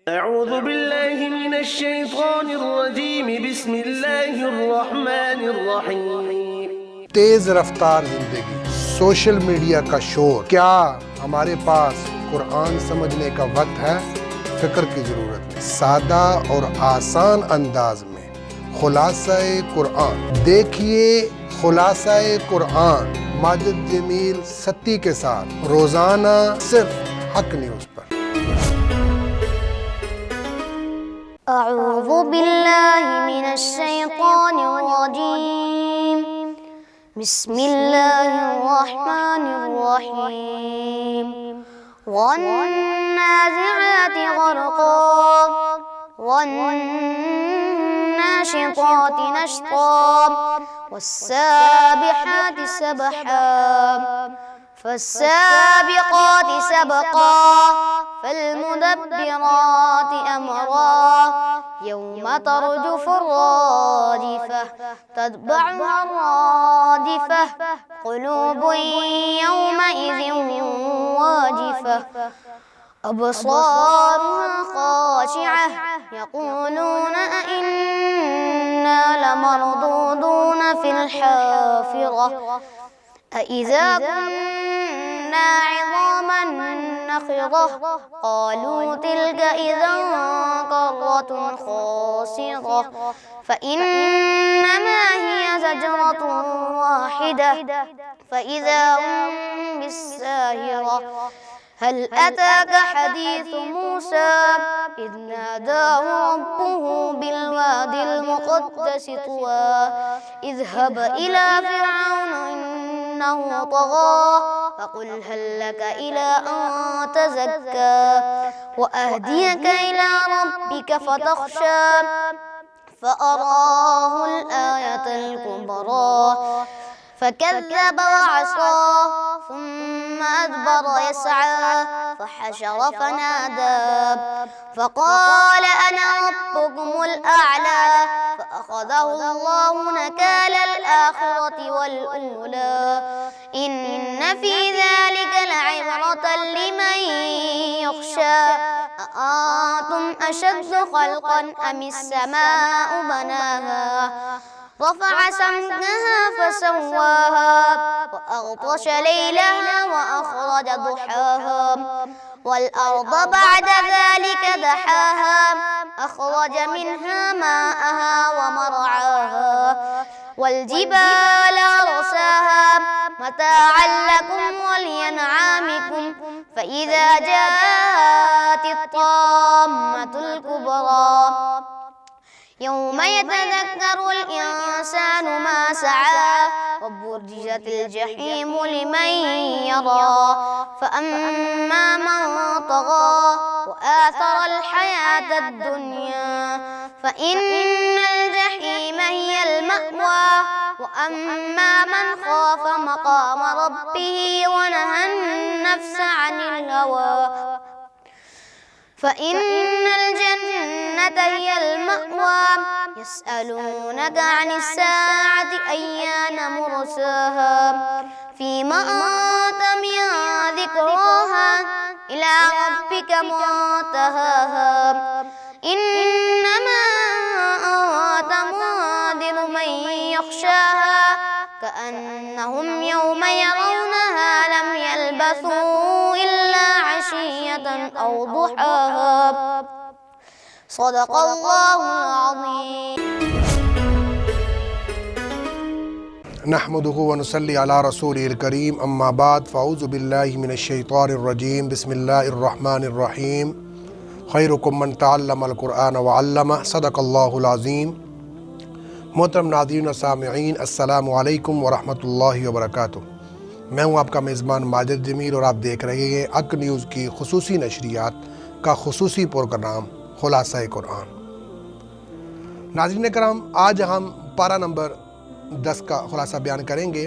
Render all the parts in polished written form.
أعوذ بالله من الشيطان الرجيم بسم الله الرحمن الرحيم. تیز رفتار زندگی، سوشل میڈیا کا شور، کیا ہمارے پاس قرآن سمجھنے کا وقت ہے؟ فکر کی ضرورت ہے۔ سادہ اور آسان انداز میں خلاصہ قرآن دیکھیے، خلاصہ قرآن ماجد جمیل ستی کے ساتھ روزانہ صرف حق نیوز پر۔ اعوذ باللہ من الشیطان الرجیم، بسم اللہ الرحمن الرحیم۔ والنازعات غرقا والناشطات نشطا والسابحات سبحا فالسابقات سبقا فالمدبرات أمرا يوم ترجف الراجفة تتبعها الرادفة قلوب يومئذ واجفة أبصارها خاشعة يقولون أئنا لمردودون في الحافرة أإذا كنا عظاما نخرة قالوا تلك إذا كرة خاسرة فإنما هي زجرة واحدة فإذا هم بالساهرة هل أتاك حديث موسى إذ ناداه ربه بالوادي المقدس طوى اذهب إلى فرعون إنه طغى فقل هل لك إلى أن تزكى وأهديك إلى ربك فتخشى فأراه الآية الكبرى فكذب وعصى ثم أدبر يسعى فحشر فنادى فقال أنا ربكم الأعلى فأخذه الله نكال الآخرة والأولى إن في ذلك لعبرة لمن يخشى أأنتم أشد خلقا أم السماء بناها رفع سمكها فسواها وأغطش ليلها وأخرج ضحاها والأرض بعد ذلك دحاها أخرج منها ماءها ومرعاها والجبال أرساها متاعا لكم ولأنعامكم فإذا جاءت الطامة الكبرى يوم يتذكر الإنسان ما سعى وبرزت الجحيم لمن يرى فأما من طغى وآثر الحياة الدنيا فإن الجحيم هي المأوى وأما من خاف مقام ربه ونهى النفس عن الهوى فإن الجنة هي المأوى يسألونك عن الساعة أيان مرساها فيما أنت من ذكراها إلى ربك منتهاها إنما أنت منذر من يخشاها كأنهم يوم يرونها لم يلبثوا إلا عشية أو ضحاها صدق الله العظيم. نحمده ونصلي على رسوله الكريم اما بعد فاعوذ بالله من الشيطان الرجيم بسم الله الرحمن الرحيم خيركم من تعلم القرآن وعلمه صدق الله العظيم. محترم ناظرین و سامعین، السلام علیکم ورحمۃ اللہ وبرکاتہ۔ میں ہوں آپ کا میزبان ماجد جمیل اور آپ دیکھ رہے ہیں حق نیوز کی خصوصی نشریات کا خصوصی پروگرام خلاصہ قرآن۔ ناظرین کرام، آج ہم پارہ نمبر 10 کا خلاصہ بیان کریں گے۔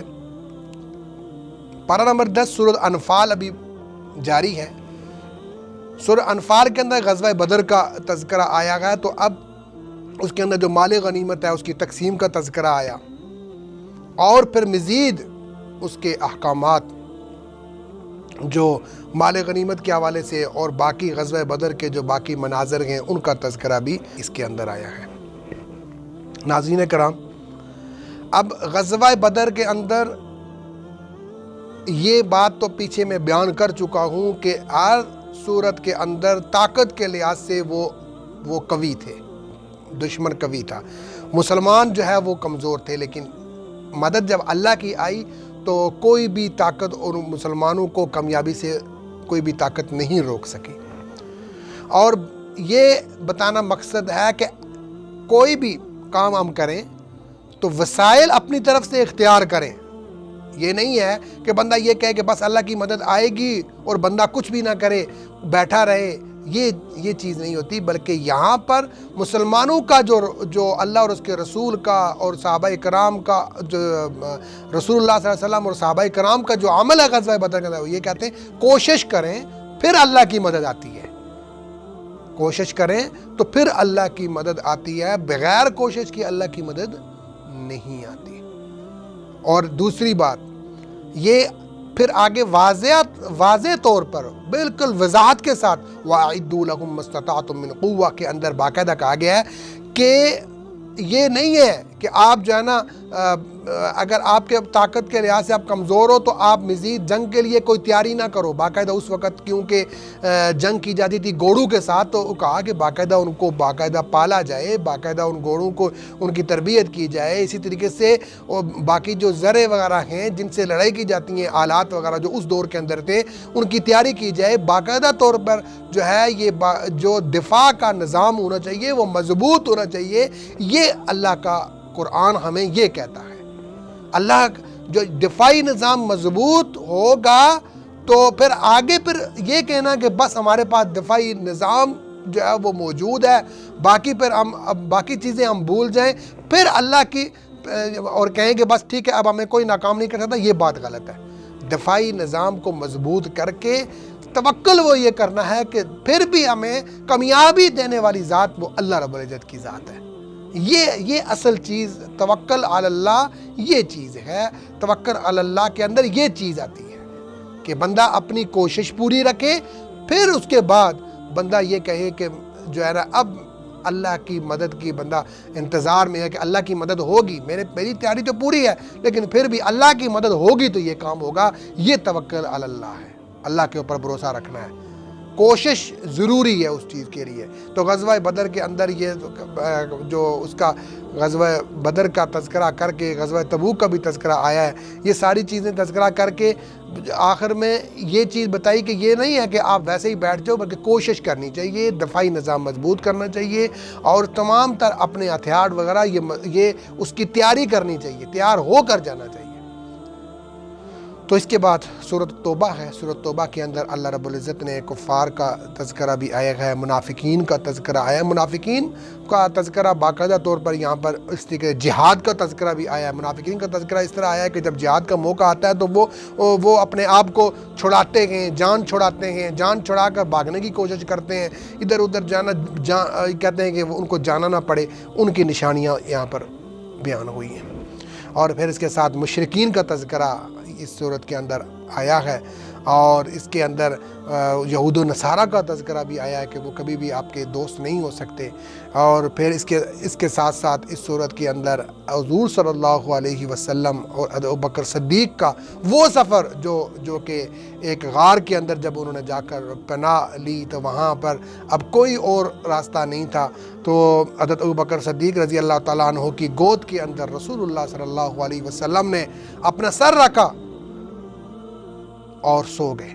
پارہ نمبر 10 سورۃ انفال ابھی جاری ہے۔ سورۃ انفال کے اندر غزوہ بدر کا تذکرہ آیا گیا، تو اب اس کے اندر جو مال غنیمت ہے اس کی تقسیم کا تذکرہ آیا، اور پھر مزید اس کے احکامات جو مال غنیمت کے حوالے سے اور باقی غزوہ بدر کے جو باقی مناظر ہیں ان کا تذکرہ بھی اس کے اندر آیا ہے۔ ناظرین کرام، اب غزوہ بدر کے اندر یہ بات تو پیچھے میں بیان کر چکا ہوں کہ ہر صورت کے اندر طاقت کے لحاظ سے وہ قوی تھے، دشمن قوی تھا، مسلمان جو ہے وہ کمزور تھے، لیکن مدد جب اللہ کی آئی تو کوئی بھی طاقت اور مسلمانوں کو کامیابی سے کوئی بھی طاقت نہیں روک سکی۔ اور یہ بتانا مقصد ہے کہ کوئی بھی کام ہم کریں تو وسائل اپنی طرف سے اختیار کریں۔ یہ نہیں ہے کہ بندہ یہ کہے کہ بس اللہ کی مدد آئے گی اور بندہ کچھ بھی نہ کرے، بیٹھا رہے، یہ چیز نہیں ہوتی، بلکہ یہاں پر مسلمانوں کا جو اللہ اور اس کے رسول کا اور صحابہ کرام کا جو رسول اللہ صلی اللہ علیہ وسلم اور صحابہ کرام کا جو عمل ہے غزوہ بدر کا، یہ کہتے ہیں کوشش کریں پھر اللہ کی مدد آتی ہے، کوشش کریں تو پھر اللہ کی مدد آتی ہے، بغیر کوشش کی اللہ کی مدد نہیں آتی۔ اور دوسری بات یہ پھر آگے واضح طور پر بالکل وضاحت کے ساتھ وَأَعِدُّوا لَهُم مَّا اسْتَطَعْتُم مِّن قُوَّةٍ کے اندر باقاعدہ کہا گیا ہے کہ یہ نہیں ہے کہ آپ جو ہے نا اگر آپ کے طاقت کے لحاظ سے آپ کمزور ہو تو آپ مزید جنگ کے لیے کوئی تیاری نہ کرو۔ باقاعدہ اس وقت کیونکہ جنگ کی جاتی تھی گھوڑوں کے ساتھ، تو کہا کہ باقاعدہ ان کو باقاعدہ پالا جائے، باقاعدہ ان گھوڑوں کو ان کی تربیت کی جائے، اسی طریقے سے باقی جو زرے وغیرہ ہیں جن سے لڑائی کی جاتی ہیں، آلات وغیرہ جو اس دور کے اندر تھے، ان کی تیاری کی جائے۔ باقاعدہ طور پر جو ہے یہ جو دفاع کا نظام ہونا چاہیے وہ مضبوط ہونا چاہیے۔ یہ اللہ کا قرآن ہمیں یہ کہتا ہے۔ اللہ جو دفاعی نظام مضبوط ہوگا تو پھر آگے پھر یہ کہنا کہ بس ہمارے پاس دفاعی نظام جو ہے وہ موجود ہے، باقی پھر باقی چیزیں ہم بھول جائیں پھر اللہ کی اور کہیں کہ بس ٹھیک ہے اب ہمیں کوئی ناکام نہیں کر سکتا، یہ بات غلط ہے۔ دفاعی نظام کو مضبوط کر کے توکل وہ یہ کرنا ہے کہ پھر بھی ہمیں کامیابی دینے والی ذات وہ اللہ رب العزت کی ذات ہے۔ یہ اصل چیز توکل علی اللہ یہ چیز ہے۔ توکل علی اللہ کے اندر یہ چیز آتی ہے کہ بندہ اپنی کوشش پوری رکھے، پھر اس کے بعد بندہ یہ کہے کہ جو ہے نا اب اللہ کی مدد کی بندہ انتظار میں ہے کہ اللہ کی مدد ہوگی، میری تیاری تو پوری ہے لیکن پھر بھی اللہ کی مدد ہوگی تو یہ کام ہوگا۔ یہ توکل علی اللہ ہے، اللہ کے اوپر بھروسہ رکھنا ہے، کوشش ضروری ہے اس چیز کے لیے۔ تو غزوہ بدر کے اندر یہ جو اس کا غزوہ بدر کا تذکرہ کر کے غزوہ تبوک کا بھی تذکرہ آیا ہے، یہ ساری چیزیں تذکرہ کر کے آخر میں یہ چیز بتائی کہ یہ نہیں ہے کہ آپ ویسے ہی بیٹھ جاؤ، بلکہ کوشش کرنی چاہیے، دفاعی نظام مضبوط کرنا چاہیے اور تمام تر اپنے ہتھیار وغیرہ یہ اس کی تیاری کرنی چاہیے، تیار ہو کر جانا چاہیے۔ تو اس کے بعد سورۃ توبہ ہے۔ سورۃ توبہ کے اندر اللہ رب العزت نے کفار کا تذکرہ بھی آیا ہے، منافقین کا تذکرہ آیا ہے۔ منافقین کا تذکرہ باقاعدہ طور پر یہاں پر اس طریقے جہاد کا تذکرہ بھی آیا ہے۔ منافقین کا تذکرہ اس طرح آیا ہے کہ جب جہاد کا موقع آتا ہے تو وہ اپنے آپ کو چھڑاتے ہیں، جان چھڑاتے ہیں، جان چھڑا کر بھاگنے کی کوشش کرتے ہیں، ادھر ادھر کہتے ہیں کہ ان کو جانا نہ پڑے۔ ان کی نشانیاں یہاں پر بیان ہوئی ہیں۔ اور پھر اس کے ساتھ مشرکین کا تذکرہ اس صورت کے اندر آیا ہے، اور اس کے اندر یہود و نصارہ کا تذکرہ بھی آیا ہے کہ وہ کبھی بھی آپ کے دوست نہیں ہو سکتے۔ اور پھر اس کے ساتھ ساتھ اس صورت کے اندر حضور صلی اللہ علیہ وسلم اور ابوبکر صدیق کا وہ سفر جو کہ ایک غار کے اندر جب انہوں نے جا کر پناہ لی تو وہاں پر اب کوئی اور راستہ نہیں تھا، تو حضرت ابوبکر صدیق رضی اللہ تعالیٰ عنہ کی گود کے اندر رسول اللہ صلی اللہ علیہ وسلم نے اپنا سر رکھا اور سو گئے،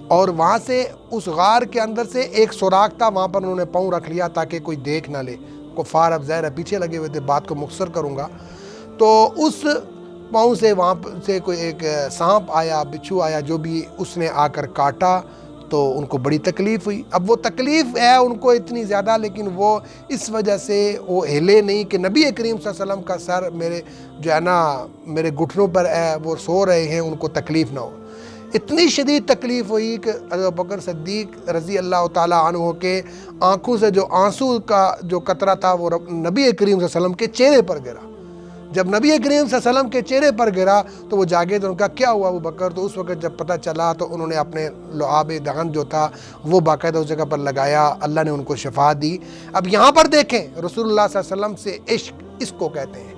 اور وہاں سے اس غار کے اندر سے ایک سوراخ تھا، وہاں پر انہوں نے پاؤں رکھ لیا تاکہ کوئی دیکھ نہ لے۔ کفار اب ظاہر ہے پیچھے لگے ہوئے تھے، بات کو مختصر کروں گا۔ تو اس پاؤں سے وہاں سے کوئی ایک سانپ آیا، بچھو آیا، جو بھی اس نے آ کر کاٹا تو ان کو بڑی تکلیف ہوئی۔ اب وہ تکلیف ہے ان کو اتنی زیادہ، لیکن وہ اس وجہ سے وہ ہلے نہیں کہ نبی کریم صلی اللہ علیہ وسلم کا سر میرے گھٹنوں پر ہے، وہ سو رہے ہیں، ان کو تکلیف نہ ہو۔ اتنی شدید تکلیف ہوئی کہ ابوبکر صدیق رضی اللہ تعالیٰ عنہ کے آنکھوں سے جو آنسو کا جو قطرہ تھا وہ نبی کریم صلی اللہ علیہ وسلم کے چہرے پر گرا۔ جب نبی کریم صلی اللہ علیہ وسلم کے چہرے پر گرا تو وہ جاگے تو ان کا کیا ہوا ابو بکر؟ تو اس وقت جب پتہ چلا تو انہوں نے اپنے لعاب دہن جو تھا وہ باقاعدہ اس جگہ پر لگایا، اللہ نے ان کو شفا دی۔ اب یہاں پر دیکھیں رسول اللہ صلی اللہ علیہ وسلم سے عشق اس کو کہتے ہیں۔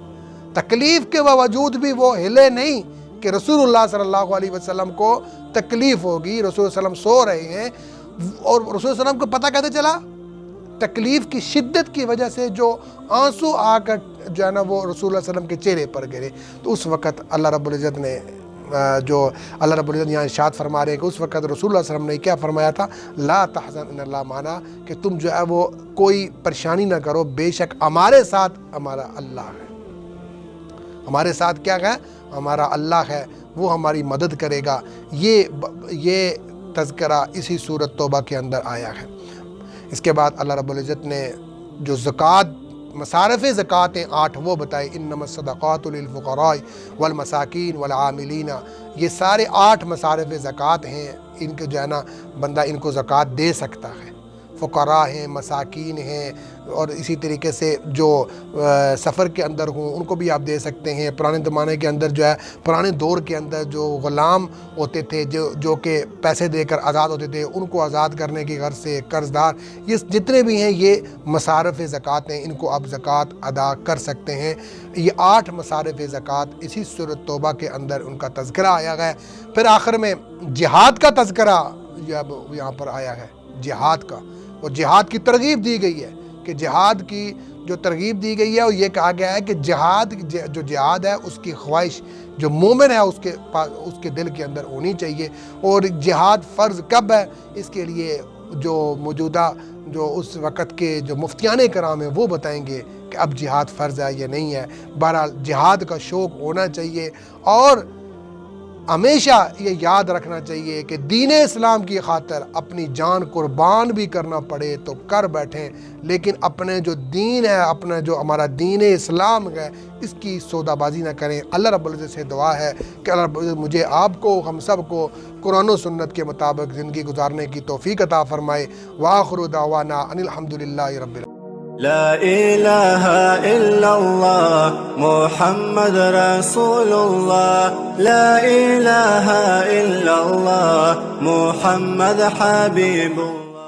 تکلیف کے باوجود بھی وہ ہلے نہیں کہ رسول اللہ صلی اللہ علیہ وسلم کو تکلیف ہوگی، رسول اللہ علیہ وسلم سو رہے ہیں، اور رسول اللہ علیہ وسلم کو پتہ کیسے چلا؟ تکلیف کی شدت کی وجہ سے جو آنسو آ کر جو ہے نا وہ رسول اللہ علیہ وسلم کے چہرے پر گرے۔ تو اس وقت اللہ رب العزت نے اللہ رب العزت یہاں ارشاد فرما رہے ہیں کہ اس وقت رسول اللہ صلی اللہ علیہ وسلم نے کیا فرمایا تھا؟ لا تحزن ان اللہ معنا، کہ تم جو ہے وہ کوئی پریشانی نہ کرو، بے شک ہمارے ساتھ ہمارا اللہ ہے۔ ہمارے ساتھ کیا ہے؟ ہمارا اللہ ہے، وہ ہماری مدد کرے گا۔ یہ تذکرہ اسی سورۃ توبہ کے اندر آیا ہے۔ اس کے بعد اللہ رب العزت نے جو زکوٰۃ، مصارف زکوٰۃ ہیں 8 وہ بتائے، انما الصدقات للفقراء والمساکین والعاملین، یہ سارے 8 مصارف زکوٰۃ ہیں، ان کے جو ہے نا بندہ ان کو زکوٰۃ دے سکتا ہے۔ فقراء ہیں، مساکین ہیں، اور اسی طریقے سے جو سفر کے اندر ہوں ان کو بھی آپ دے سکتے ہیں۔ پرانے زمانے کے اندر جو ہے، پرانے دور کے اندر جو غلام ہوتے تھے جو کہ پیسے دے کر آزاد ہوتے تھے، ان کو آزاد کرنے کی غرض سے قرض دار، یہ جتنے بھی ہیں یہ مصارف زکوٰۃ ہیں، ان کو آپ زکوٰۃ ادا کر سکتے ہیں۔ یہ 8 مصارف زکوٰۃ اسی سورۃ توبہ کے اندر ان کا تذکرہ آیا ہے۔ پھر آخر میں جہاد کا تذکرہ یہاں پر آیا ہے، جہاد کا، اور جہاد کی ترغیب دی گئی ہے کہ جہاد کی جو ترغیب دی گئی ہے اور یہ کہا گیا ہے کہ جہاد ہے اس کی خواہش جو مومن ہے اس کے دل کے اندر ہونی چاہیے۔ اور جہاد فرض کب ہے، اس کے لیے جو موجودہ جو اس وقت کے جو مفتیان کرام ہیں وہ بتائیں گے کہ اب جہاد فرض ہے یا نہیں ہے۔ بہرحال جہاد کا شوق ہونا چاہیے، اور ہمیشہ یہ یاد رکھنا چاہیے کہ دین اسلام کی خاطر اپنی جان قربان بھی کرنا پڑے تو کر بیٹھیں، لیکن اپنے جو دین ہے، اپنا جو ہمارا دین اسلام ہے، اس کی سودا بازی نہ کریں۔ اللہ رب العزت سے دعا ہے کہ اللہ رب العزت مجھے، آپ کو، ہم سب کو قرآن و سنت کے مطابق زندگی گزارنے کی توفیق عطا فرمائے۔ وآخر دعوانا ان الحمدللہ رب العالمین۔ لا الہ الا اللہ محمد رسول اللہ، لا الہ الا اللہ محمد حبیب اللہ۔